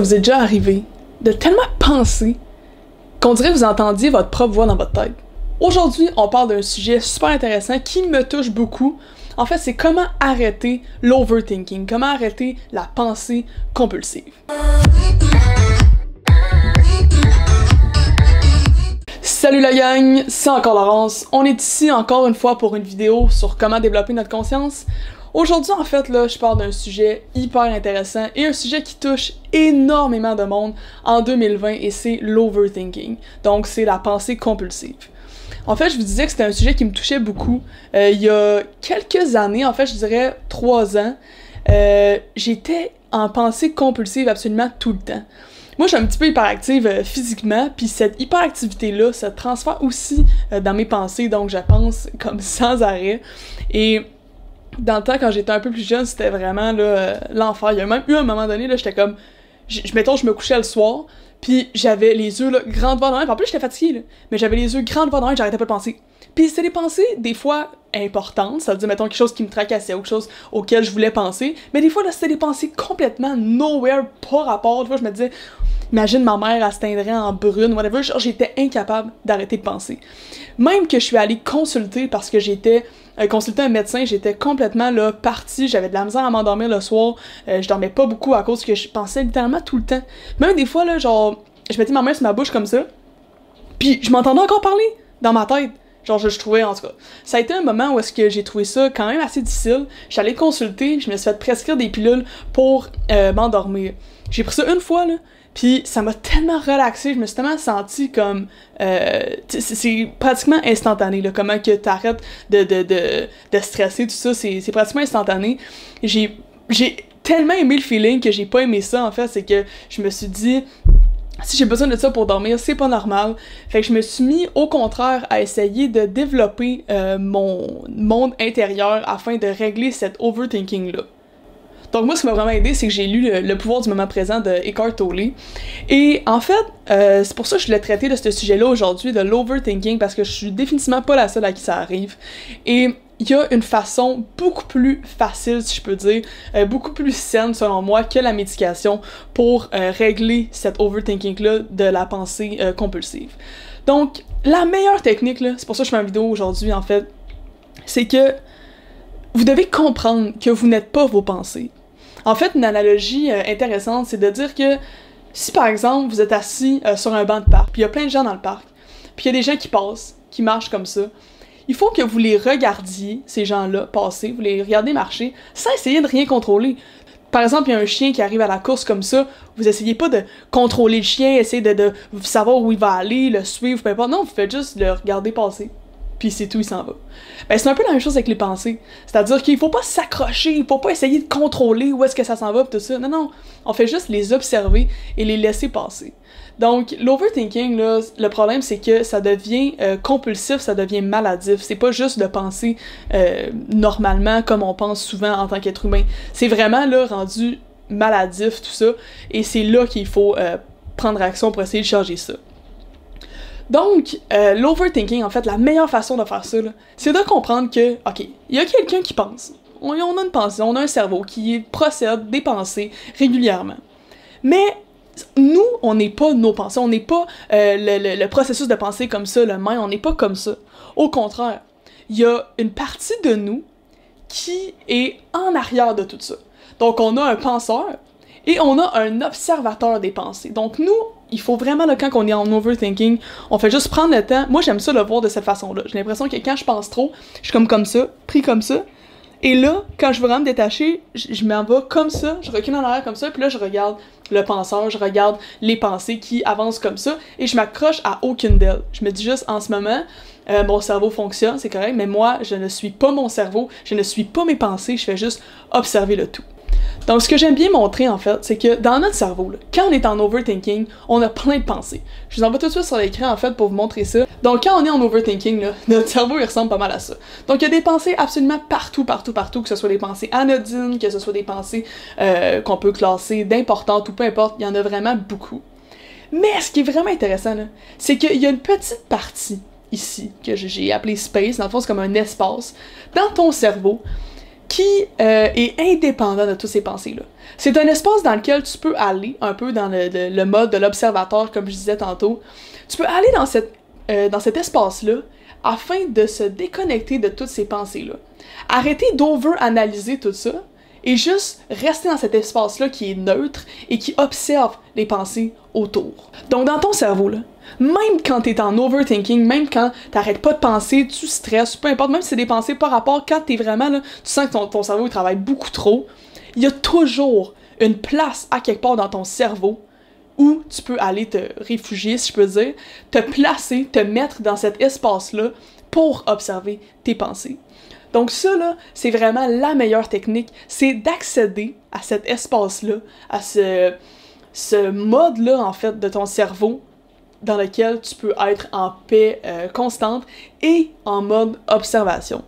vous est déjà arrivé de tellement penser qu'on dirait que vous entendiez votre propre voix dans votre tête? Aujourd'hui, on parle d'un sujet super intéressant qui me touche beaucoup. En fait, c'est comment arrêter l'overthinking, comment arrêter la pensée compulsive. Salut la gang, c'est encore Laurence. On est ici encore une fois pour une vidéo sur comment développer notre conscience. Aujourd'hui, en fait, là, je parle d'un sujet hyper intéressant et un sujet qui touche énormément de monde en 2020 et c'est l'overthinking. Donc, c'est la pensée compulsive. En fait, je vous disais que c'était un sujet qui me touchait beaucoup. Il y a quelques années, en fait, je dirais 3 ans, j'étais en pensée compulsive absolument tout le temps. Moi, je suis un petit peu hyperactive physiquement, puis cette hyperactivité-là se transfère aussi dans mes pensées, donc je pense comme sans arrêt. Et dans le temps, quand j'étais un peu plus jeune, c'était vraiment l'enfer. Il y a même eu un moment donné, là, j'étais comme... Mettons, je me couchais le soir, puis j'avais les yeux là, grands devant l'oreille. En plus, j'étais fatiguée, là, mais j'avais les yeux grands devant l'oreille, j'arrêtais pas de penser. Puis c'était des pensées, des fois, importantes, ça veut dire, mettons, quelque chose qui me tracassait ou quelque chose auquel je voulais penser, mais des fois, là, c'était des pensées complètement nowhere, pas rapport. Des fois, je me disais... Imagine ma mère, elle se teindrait en brune, whatever. Genre, j'étais incapable d'arrêter de penser. Même que je suis allée consulter parce que j'étais consulter un médecin, j'étais complètement là partie, j'avais de la misère à m'endormir le soir, je dormais pas beaucoup à cause que je pensais littéralement tout le temps. Même des fois, là, genre, je mettais ma main sur ma bouche comme ça, puis je m'entendais encore parler dans ma tête. Genre, je trouvais, en tout cas. Ça a été un moment où est-ce que j'ai trouvé ça quand même assez difficile. J'allais consulter, je me suis fait prescrire des pilules pour m'endormir. J'ai pris ça une fois, là, puis ça m'a tellement relaxé, je me suis tellement sentie comme... c'est pratiquement instantané, là, comment que t'arrêtes de stresser, tout ça, c'est pratiquement instantané. J'ai tellement aimé le feeling que j'ai pas aimé ça, en fait, c'est que je me suis dit... Si j'ai besoin de ça pour dormir, c'est pas normal. Fait que je me suis mis, au contraire, à essayer de développer mon monde intérieur afin de régler cet overthinking-là. Donc moi, ce qui m'a vraiment aidé, c'est que j'ai lu le pouvoir du moment présent de Eckhart Tolle. Et en fait, c'est pour ça que je voulais traiter de ce sujet-là aujourd'hui, de l'overthinking, parce que je suis définitivement pas la seule à qui ça arrive. Et il y a une façon beaucoup plus facile, si je peux dire, beaucoup plus saine, selon moi, que la médication pour régler cet overthinking-là de la pensée compulsive. Donc, la meilleure technique, là, c'est pour ça que je fais une vidéo aujourd'hui, en fait, c'est que vous devez comprendre que vous n'êtes pas vos pensées. En fait, une analogie intéressante, c'est de dire que si, par exemple, vous êtes assis sur un banc de parc, puis il y a plein de gens dans le parc, puis il y a des gens qui passent, qui marchent comme ça, il faut que vous les regardiez, ces gens-là, passer, vous les regardez marcher, sans essayer de rien contrôler. Par exemple, il y a un chien qui arrive à la course comme ça, vous essayez pas de contrôler le chien, essayer de savoir où il va aller, le suivre, peu importe. Non, vous faites juste le regarder passer. Puis c'est tout, il s'en va. Ben, c'est un peu la même chose avec les pensées. C'est-à-dire qu'il faut pas s'accrocher, il faut pas essayer de contrôler où est-ce que ça s'en va, pis tout ça. Non, non. On fait juste les observer et les laisser passer. Donc, l'overthinking, là, le problème, c'est que ça devient compulsif, ça devient maladif. C'est pas juste de penser normalement comme on pense souvent en tant qu'être humain. C'est vraiment, là, rendu maladif, tout ça. Et c'est là qu'il faut prendre action pour essayer de changer ça. Donc, l'overthinking, en fait, la meilleure façon de faire ça, c'est de comprendre que, ok, il y a quelqu'un qui pense. On a une pensée, on a un cerveau qui procède des pensées régulièrement. Mais nous, on n'est pas nos pensées, on n'est pas le processus de pensée comme ça, le même, on n'est pas comme ça. Au contraire, il y a une partie de nous qui est en arrière de tout ça. Donc, on a un penseur et on a un observateur des pensées. Donc, nous, il faut vraiment, là, quand on est en overthinking, on fait juste prendre le temps. Moi, j'aime ça le voir de cette façon-là. J'ai l'impression que quand je pense trop, je suis comme ça, pris comme ça. Et là, quand je veux vraiment me détacher, je m'en vais comme ça, je recule en arrière comme ça, puis là, je regarde le penseur, je regarde les pensées qui avancent comme ça, et je m'accroche à aucune d'elles. Je me dis juste, en ce moment, mon cerveau fonctionne, c'est correct, mais moi, je ne suis pas mon cerveau, je ne suis pas mes pensées, je fais juste observer le tout. Donc, ce que j'aime bien montrer, en fait, c'est que dans notre cerveau, là, quand on est en overthinking, on a plein de pensées. Je vous envoie tout de suite sur l'écran, en fait, pour vous montrer ça. Donc, quand on est en overthinking, là, notre cerveau, il ressemble pas mal à ça. Donc, il y a des pensées absolument partout, que ce soit des pensées anodines, que ce soit des pensées qu'on peut classer d'importantes ou peu importe, il y en a vraiment beaucoup. Mais ce qui est vraiment intéressant, là, c'est qu'il y a une petite partie, ici, que j'ai appelée space, dans le fond, c'est comme un espace, dans ton cerveau, qui est indépendant de toutes ces pensées-là. C'est un espace dans lequel tu peux aller, un peu dans le mode de l'observateur, comme je disais tantôt. Tu peux aller dans cet espace-là afin de se déconnecter de toutes ces pensées-là. Arrêter d'over-analyser tout ça et juste rester dans cet espace-là qui est neutre et qui observe les pensées autour. Donc dans ton cerveau, là, même quand t'es en overthinking, même quand t'arrêtes pas de penser, tu stresses, peu importe, même si c'est des pensées par rapport, quand t'es vraiment là, tu sens que ton cerveau il travaille beaucoup trop, il y a toujours une place à quelque part dans ton cerveau où tu peux aller te réfugier, si je peux dire, te placer, te mettre dans cet espace-là pour observer tes pensées. Donc ça, là, c'est vraiment la meilleure technique, c'est d'accéder à cet espace-là, à ce mode-là, en fait, de ton cerveau dans lequel tu peux être en paix constante et en mode observation.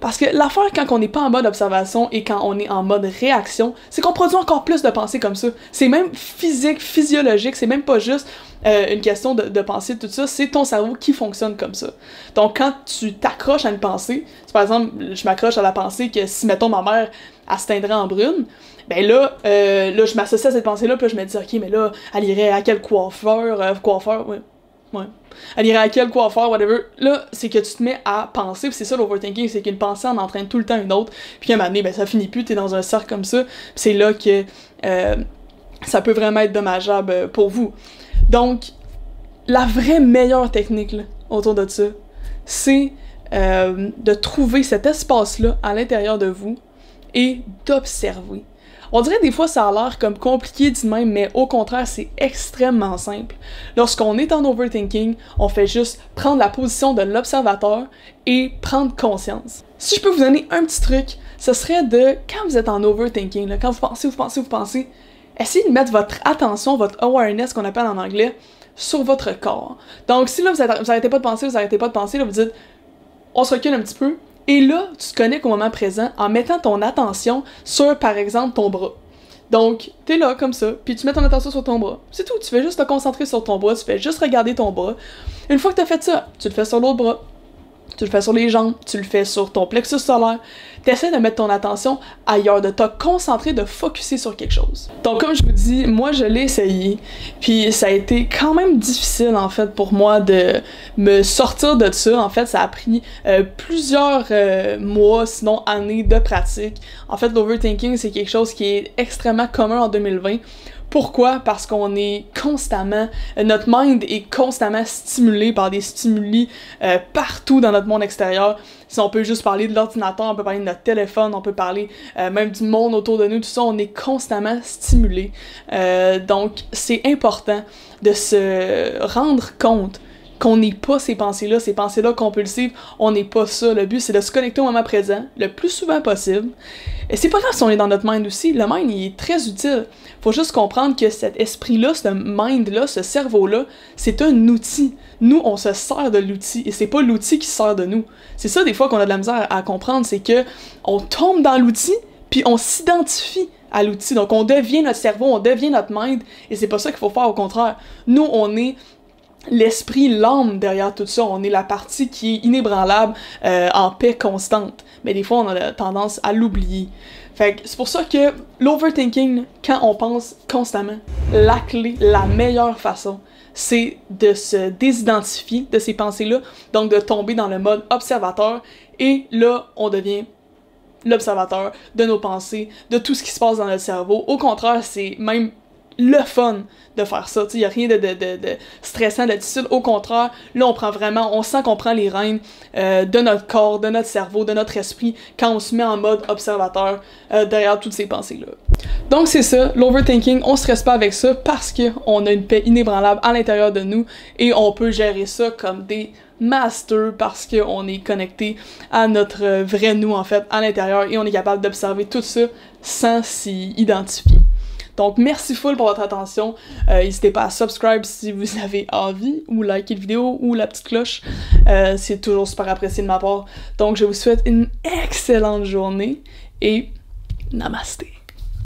Parce que l'affaire quand on n'est pas en mode observation et quand on est en mode réaction, c'est qu'on produit encore plus de pensées comme ça. C'est même physique, physiologique, c'est même pas juste une question de pensée, tout ça, c'est ton cerveau qui fonctionne comme ça. Donc quand tu t'accroches à une pensée, si par exemple je m'accroche à la pensée que si mettons ma mère elle se teindrait en brune, ben là je m'associe à cette pensée-là, puis là je me dis ok mais là elle irait à quel coiffeur, ouais. Elle irait à quel coiffeur, whatever. Là, c'est que tu te mets à penser, pis c'est ça l'overthinking, c'est qu'une pensée en entraîne tout le temps une autre, puis qu'à un moment donné, ben ça finit plus, t'es dans un cercle comme ça, pis c'est là que ça peut vraiment être dommageable pour vous. Donc, la vraie meilleure technique là, autour de ça, c'est de trouver cet espace-là à l'intérieur de vous et d'observer. On dirait des fois ça a l'air comme compliqué dit même, mais au contraire c'est extrêmement simple. Lorsqu'on est en overthinking, on fait juste prendre la position de l'observateur et prendre conscience. Si je peux vous donner un petit truc, ce serait de, quand vous êtes en overthinking, là, quand vous pensez, essayez de mettre votre attention, votre awareness qu'on appelle en anglais, sur votre corps. Donc si là vous arrêtez pas de penser, là vous dites, on se recule un petit peu, et là, tu te connectes au moment présent en mettant ton attention sur, par exemple, ton bras. Donc, t'es là, comme ça, puis tu mets ton attention sur ton bras. C'est tout, tu fais juste te concentrer sur ton bras, tu fais juste regarder ton bras. Une fois que t'as fait ça, tu le fais sur l'autre bras, tu le fais sur les jambes, tu le fais sur ton plexus solaire. T'essaies de mettre ton attention ailleurs, de te concentrer, de focusser sur quelque chose. Donc comme je vous dis, moi je l'ai essayé, puis ça a été quand même difficile en fait pour moi de me sortir de ça. En fait, ça a pris plusieurs mois, sinon années de pratique. En fait, l'overthinking, c'est quelque chose qui est extrêmement commun en 2020. Pourquoi? Parce qu'on est constamment, notre mind est constamment stimulé par des stimuli partout dans notre monde extérieur. Si on peut juste parler de l'ordinateur, on peut parler de notre téléphone, on peut parler même du monde autour de nous, tout ça, on est constamment stimulé. Donc, c'est important de se rendre compte qu'on n'est pas ces pensées-là compulsives, on n'est pas ça. Le but, c'est de se connecter au moment présent, le plus souvent possible. Et c'est pas grave si on est dans notre mind aussi, le mind, il est très utile. Faut juste comprendre que cet esprit-là, ce mind-là, ce cerveau-là, c'est un outil. Nous, on se sert de l'outil, et c'est pas l'outil qui se sert de nous. C'est ça, des fois, qu'on a de la misère à comprendre, c'est que on tombe dans l'outil, puis on s'identifie à l'outil. Donc, on devient notre cerveau, on devient notre mind, et c'est pas ça qu'il faut faire, au contraire. Nous, on est l'esprit, l'âme derrière tout ça, on est la partie qui est inébranlable, en paix constante. Mais des fois, on a tendance à l'oublier. Fait que c'est pour ça que l'overthinking, quand on pense constamment, la clé, la meilleure façon, c'est de se désidentifier de ces pensées-là, donc de tomber dans le mode observateur, et là, on devient l'observateur de nos pensées, de tout ce qui se passe dans notre cerveau. Au contraire, c'est même le fun de faire ça, il n'y a rien de stressant, de difficile, au contraire, là on sent qu'on prend les rênes de notre corps, de notre cerveau, de notre esprit, quand on se met en mode observateur derrière toutes ces pensées-là. Donc c'est ça, l'overthinking, on stresse pas avec ça parce qu'on a une paix inébranlable à l'intérieur de nous et on peut gérer ça comme des masters parce qu'on est connecté à notre vrai nous en fait, à l'intérieur, et on est capable d'observer tout ça sans s'y identifier. Donc, merci full pour votre attention. N'hésitez pas à subscribe si vous avez envie, ou liker la vidéo, ou la petite cloche. C'est toujours super apprécié de ma part. Donc, je vous souhaite une excellente journée, et namasté.